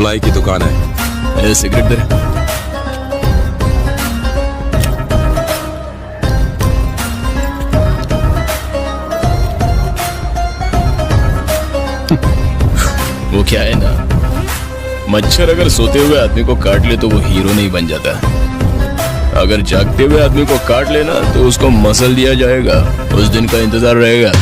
धुलाई की दुकान है। सिगरेट दे। वो क्या है ना, मच्छर अगर सोते हुए आदमी को काट ले तो वो हीरो नहीं बन जाता। अगर जागते हुए आदमी को काट लेना तो उसको मसल दिया जाएगा। उस दिन का इंतजार रहेगा।